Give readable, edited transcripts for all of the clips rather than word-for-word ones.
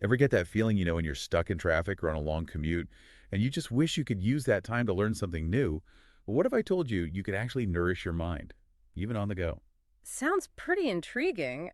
Ever get that feeling, when you're stuck in traffic or on a long commute, and you just wish you could use that time to learn something new? Well, what if I told you you could actually nourish your mind, even on the go? Sounds pretty intriguing.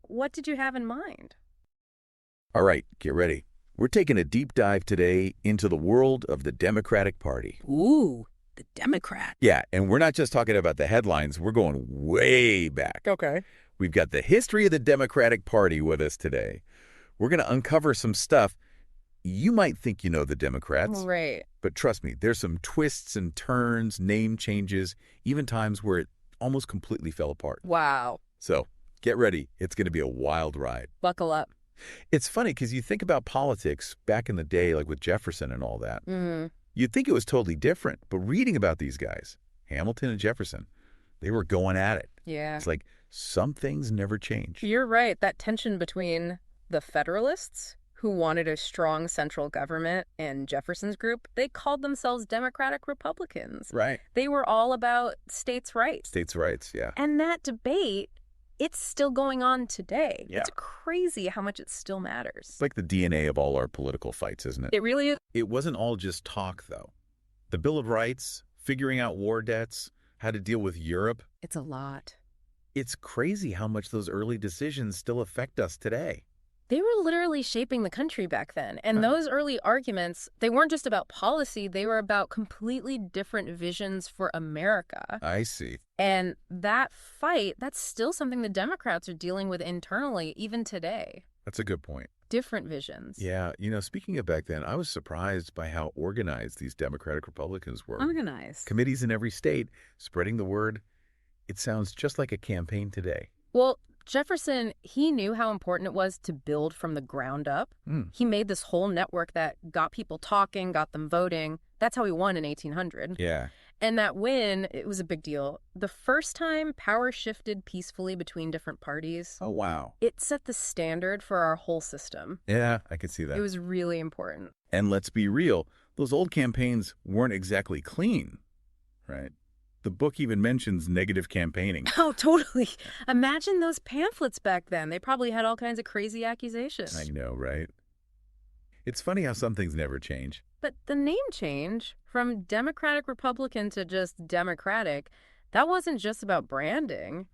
What did you have in mind? All right, get ready. We're taking a deep dive today into the world of the Democratic Party. Ooh, the Democrat. Yeah, and we're not just talking about the headlines, we're going way back. Okay. We've got the history of the Democratic Party with us today. We're going to uncover some stuff. You might think you know the Democrats, Right. but trust me, there's some twists and turns, name changes, even times where it almost completely fell apart. Wow. So get ready. It's going to be a wild ride. Buckle up. It's funny because you think about politics back in the day, like with Jefferson and all that. Mm-hmm. You'd think it was totally different, but reading about these guys, Hamilton and Jefferson, they were going at it. Yeah. It's like some things never change. You're right. That tension between the Federalists, who wanted a strong central government, and Jefferson's group, they called themselves Democratic Republicans. Right. They were all about states' rights. States' rights, yeah. And that debate, it's still going on today. Yeah. It's crazy how much it still matters. It's like the DNA of all our political fights, isn't it? It really is. It wasn't all just talk, though. The Bill of Rights, figuring out war debts, how to deal with Europe. It's a lot. It's crazy how much those early decisions still affect us today. They were literally shaping the country back then. And those early arguments, they weren't just about policy, they were about completely different visions for America. I see. And that fight, that's still something the Democrats are dealing with internally, even today. That's a good point. Different visions. Yeah, speaking of back then, I was surprised by how organized these Democratic Republicans were. Organized. Committees in every state, spreading the word. It sounds just like a campaign today. Well, Jefferson, he knew how important it was to build from the ground up. He made this whole network that got people talking, got them voting. That's how he won in 1800. Yeah. And that win, it was a big deal. The first time power shifted peacefully between different parties, Oh, wow. it set the standard for our whole system. Yeah, I could see that. It was really important. And let's be real, those old campaigns weren't exactly clean, right? The book even mentions negative campaigning. Oh, totally. Imagine those pamphlets back then. They probably had all kinds of crazy accusations. I know, right? It's funny how some things never change. But the name change from Democratic Republican to just Democratic, that wasn't just about branding.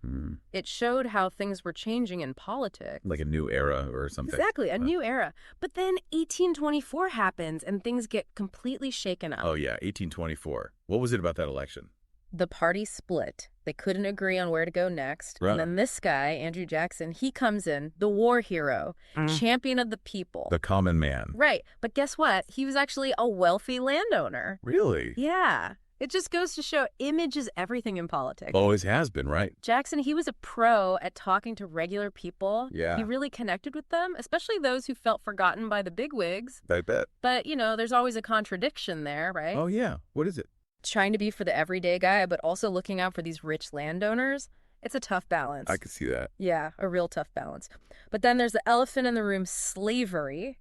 It showed how things were changing in politics. Like a new era or something. Exactly, a new era. But then 1824 happens and things get completely shaken up. Oh, yeah, 1824. What was it about that election? The party split. They couldn't agree on where to go next. Right. And then this guy, Andrew Jackson, he comes in, the war hero, champion of the people. The common man. Right. But guess what? He was actually a wealthy landowner. Really? Yeah. It just goes to show image is everything in politics. Always has been, right? Jackson, he was a pro at talking to regular people. Yeah. He really connected with them, especially those who felt forgotten by the bigwigs. I bet. But, there's always a contradiction there, right? Oh, yeah. What is it? Trying to be for the everyday guy, but also looking out for these rich landowners. It's a tough balance. I could see that. Yeah, a real tough balance. But then there's the elephant in the room, slavery.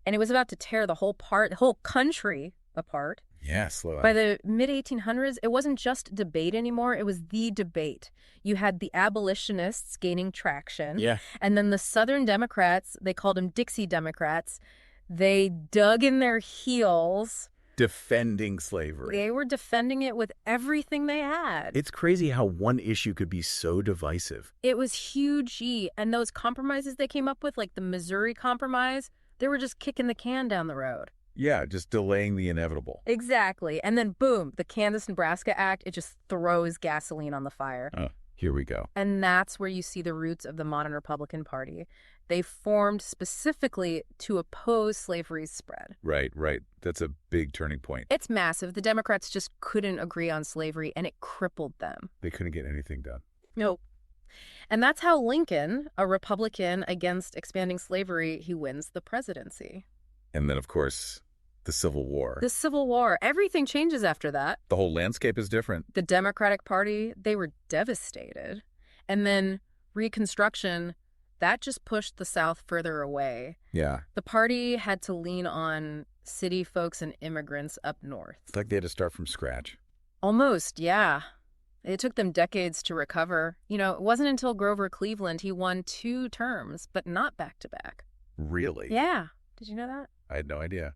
And it was about to tear the whole country apart. Yeah, slow down. By the mid-1800s, it wasn't just debate anymore. It was the debate. You had the abolitionists gaining traction. Yeah. And then the Southern Democrats, they called them Dixie Democrats. They dug in their heels. Defending slavery. They were defending it with everything they had. It's crazy how one issue could be so divisive. It was huge. And those compromises they came up with, like the Missouri Compromise, they were just kicking the can down the road. Yeah, just delaying the inevitable. Exactly. And then, boom, the Kansas-Nebraska Act, it just throws gasoline on the fire. Here we go. And that's where you see the roots of the modern Republican Party. They formed specifically to oppose slavery's spread. Right. That's a big turning point. It's massive. The Democrats just couldn't agree on slavery, and it crippled them. They couldn't get anything done. Nope. And that's how Lincoln, a Republican against expanding slavery, he wins the presidency. And then, of course, the Civil War. The Civil War. Everything changes after that. The whole landscape is different. The Democratic Party, they were devastated. And then Reconstruction, that just pushed the South further away. Yeah. The party had to lean on city folks and immigrants up north. It's like they had to start from scratch. Almost, yeah. It took them decades to recover. It wasn't until Grover Cleveland he won 2 terms, but not back-to-back. Really? Yeah. Did you know that? I had no idea.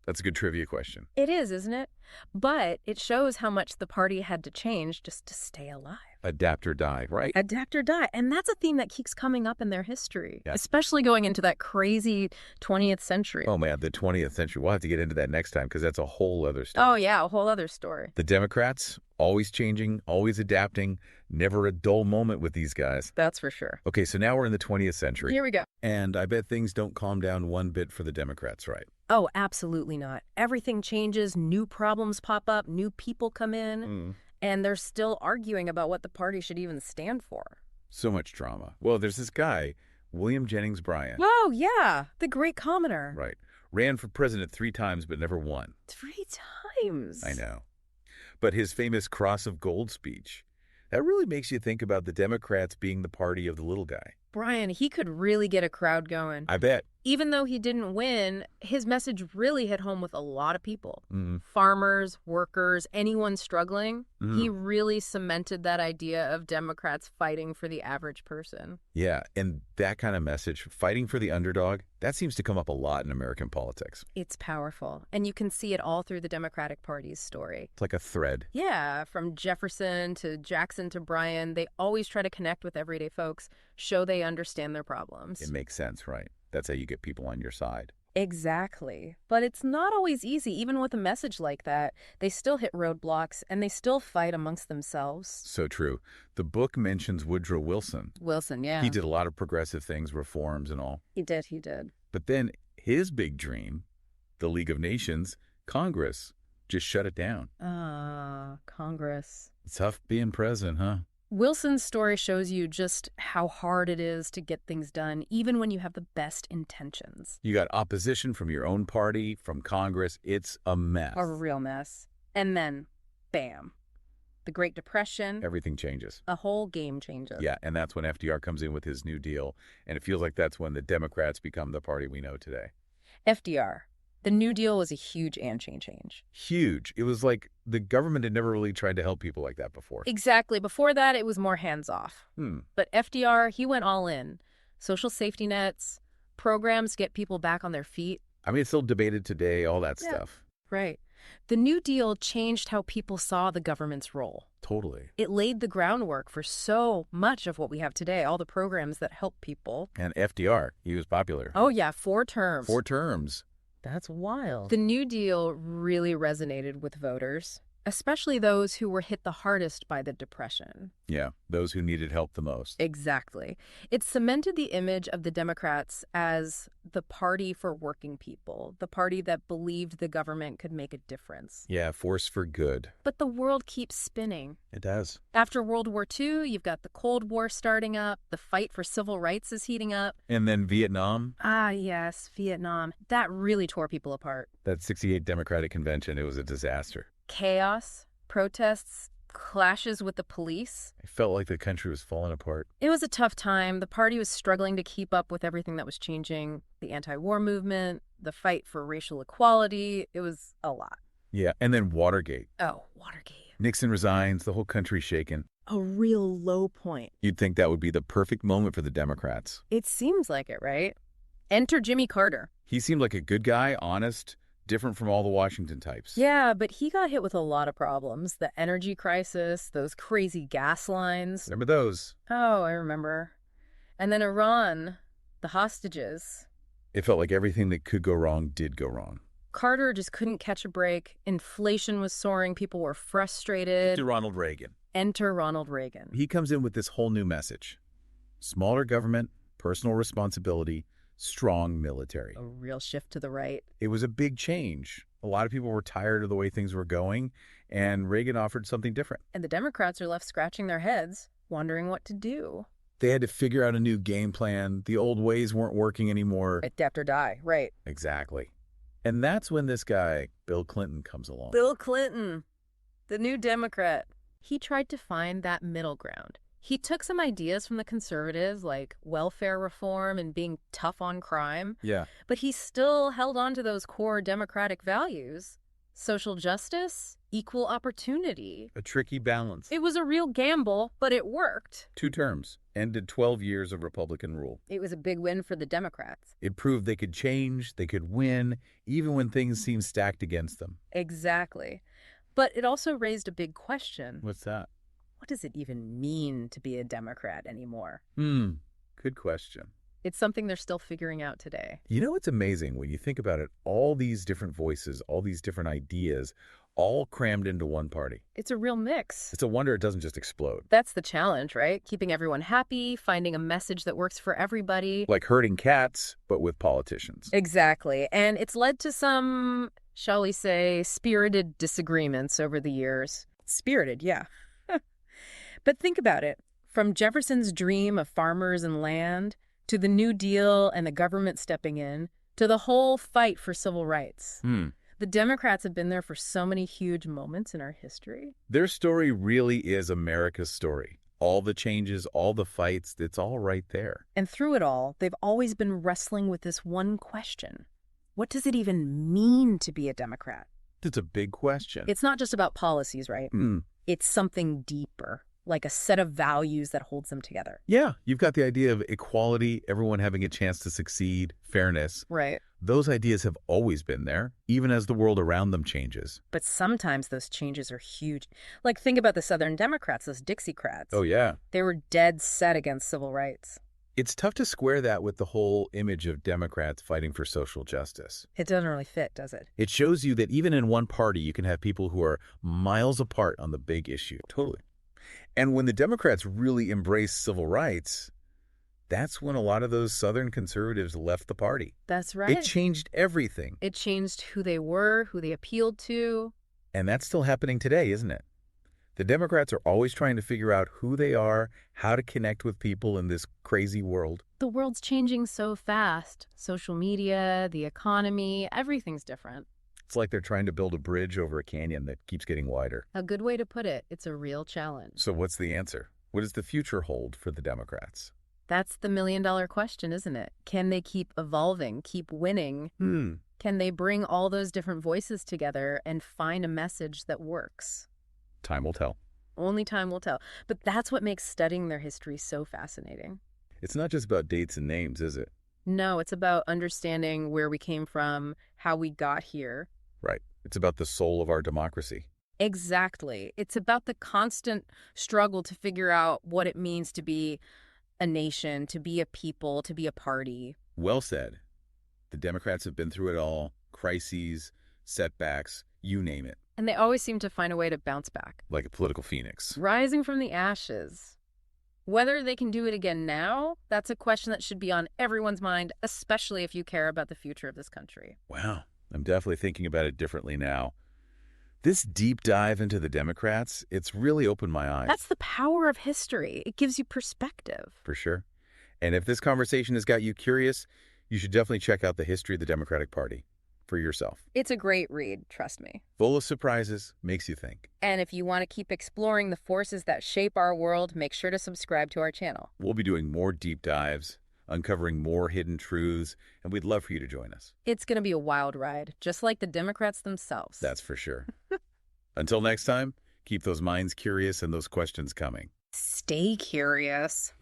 That's a good trivia question. It is, isn't it? But it shows how much the party had to change just to stay alive. Adapt or die, right? Adapt or die. And that's a theme that keeps coming up in their history, Yeah. especially going into that crazy 20th century. Oh, man, the 20th century. We'll have to get into that next time because that's a whole other story. Oh, yeah, a whole other story. The Democrats, always changing, always adapting, never a dull moment with these guys. That's for sure. Okay, so now we're in the 20th century. Here we go. And I bet things don't calm down one bit for the Democrats, right? Oh, absolutely not. Everything changes, new problems pop up, new people come in, and they're still arguing about what the party should even stand for. So much drama. Well, there's this guy, William Jennings Bryan. Oh, yeah, the great commoner. Right. Ran for president 3 times but never won. 3 times. I know. But his famous Cross of Gold speech, that really makes you think about the Democrats being the party of the little guy. Brian, he could really get a crowd going. I bet. Even though he didn't win, his message really hit home with a lot of people. Mm-hmm. Farmers, workers, anyone struggling. He really cemented that idea of Democrats fighting for the average person. Yeah, and that kind of message, fighting for the underdog, that seems to come up a lot in American politics. It's powerful, and you can see it all through the Democratic Party's story. It's like a thread. Yeah, from Jefferson to Jackson to Bryan, they always try to connect with everyday folks, show they understand their problems. It makes sense, right? That's how you get people on your side. Exactly. But it's not always easy. Even with a message like that, they still hit roadblocks and they still fight amongst themselves. So true. The book mentions Woodrow Wilson. Wilson, yeah. He did a lot of progressive things, reforms and all. He did. But then his big dream, the League of Nations, Congress, just shut it down. Congress. It's tough being president, huh? Wilson's story shows you just how hard it is to get things done, even when you have the best intentions. You got opposition from your own party, from Congress. It's a mess. A real mess. And then, bam. The Great Depression. Everything changes. A whole game changes. Yeah, and that's when FDR comes in with his New Deal. And it feels like that's when the Democrats become the party we know today. FDR. The New Deal was a huge change. Huge. It was like the government had never really tried to help people like that before. Exactly. Before that, it was more hands-off. But FDR, he went all in. Social safety nets, programs to get people back on their feet. I mean, it's still debated today, all that stuff. Right. The New Deal changed how people saw the government's role. Totally. It laid the groundwork for so much of what we have today, all the programs that help people. And FDR, he was popular. Oh, yeah, 4 terms. 4 terms. That's wild. The New Deal really resonated with voters, especially those who were hit the hardest by the Depression. Yeah, those who needed help the most. Exactly. It cemented the image of the Democrats as the party for working people, the party that believed the government could make a difference. Yeah, force for good. But the world keeps spinning. It does. After World War II, you've got the Cold War starting up, the fight for civil rights is heating up. And then Vietnam. Ah, yes, Vietnam. That really tore people apart. That 68 Democratic Convention, it was a disaster. Chaos, protests, clashes with the police. It felt like the country was falling apart. It was a tough time. The party was struggling to keep up with everything that was changing. The anti-war movement, the fight for racial equality. It was a lot. Yeah, and then Watergate. Oh, Watergate. Nixon resigns, the whole country's shaken. A real low point. You'd think that would be the perfect moment for the Democrats. It seems like it, right? Enter Jimmy Carter. He seemed like a good guy, honest, different from all the Washington types. Yeah, but he got hit with a lot of problems. The energy crisis, those crazy gas lines. Remember those? Oh, I remember. And then Iran, the hostages. It felt like everything that could go wrong did go wrong. Carter just couldn't catch a break. Inflation was soaring. People were frustrated. To Ronald Reagan. Enter Ronald Reagan. He comes in with this whole new message. Smaller government, personal responsibility, strong military. A real shift to the right. It was a big change. A lot of people were tired of the way things were going, and Reagan offered something different. And the Democrats are left scratching their heads, wondering what to do. They had to figure out a new game plan. The old ways weren't working anymore. Adapt or die, right. Exactly. And that's when this guy, Bill Clinton, comes along. Bill Clinton, the new Democrat. He tried to find that middle ground. He took some ideas from the conservatives, like welfare reform and being tough on crime. Yeah. But he still held on to those core Democratic values. Social justice, equal opportunity. A tricky balance. It was a real gamble, but it worked. 2 terms. Ended 12 years of Republican rule. It was a big win for the Democrats. It proved they could change, they could win, even when things seemed stacked against them. Exactly. But it also raised a big question. What's that? What does it even mean to be a Democrat anymore? Good question. It's something they're still figuring out today. You know, it's amazing when you think about it, all these different voices, all these different ideas, all crammed into one party. It's a real mix. It's a wonder it doesn't just explode. That's the challenge, right? Keeping everyone happy, finding a message that works for everybody. Like herding cats, but with politicians. Exactly. And it's led to some, shall we say, spirited disagreements over the years. Spirited, yeah. But think about it. From Jefferson's dream of farmers and land, to the New Deal and the government stepping in, to the whole fight for civil rights. The Democrats have been there for so many huge moments in our history. Their story really is America's story. All the changes, all the fights, it's all right there. And through it all, they've always been wrestling with this one question. What does it even mean to be a Democrat? It's a big question. It's not just about policies, right? It's something deeper, like a set of values that holds them together. Yeah, you've got the idea of equality, everyone having a chance to succeed, fairness. Right. Those ideas have always been there, even as the world around them changes. But sometimes those changes are huge. Like, think about the Southern Democrats, those Dixiecrats. Oh, yeah. They were dead set against civil rights. It's tough to square that with the whole image of Democrats fighting for social justice. It doesn't really fit, does it? It shows you that even in one party, you can have people who are miles apart on the big issue. Totally. And when the Democrats really embraced civil rights, that's when a lot of those Southern conservatives left the party. That's right. It changed everything. It changed who they were, who they appealed to. And that's still happening today, isn't it? The Democrats are always trying to figure out who they are, how to connect with people in this crazy world. The world's changing so fast. Social media, the economy, everything's different. It's like they're trying to build a bridge over a canyon that keeps getting wider. A good way to put it. It's a real challenge. So what's the answer? What does the future hold for the Democrats? That's the million-dollar question, isn't it? Can they keep evolving, keep winning? Can they bring all those different voices together and find a message that works? Time will tell. Only time will tell. But that's what makes studying their history so fascinating. It's not just about dates and names, is it? No, it's about understanding where we came from, how we got here. Right. It's about the soul of our democracy. Exactly. It's about the constant struggle to figure out what it means to be a nation, to be a people, to be a party. Well said. The Democrats have been through it all. Crises, setbacks, you name it. And they always seem to find a way to bounce back. Like a political phoenix. Rising from the ashes. Whether they can do it again now, that's a question that should be on everyone's mind, especially if you care about the future of this country. Wow. I'm definitely thinking about it differently now. This deep dive into the Democrats, it's really opened my eyes. That's the power of history. It gives you perspective. For sure. And if this conversation has got you curious, you should definitely check out The History of the Democratic Party for yourself. It's a great read, trust me. Full of surprises, makes you think. And if you want to keep exploring the forces that shape our world, make sure to subscribe to our channel. We'll be doing more deep dives, uncovering more hidden truths, and we'd love for you to join us. It's going to be a wild ride, just like the Democrats themselves. That's for sure. Until next time, keep those minds curious and those questions coming. Stay curious.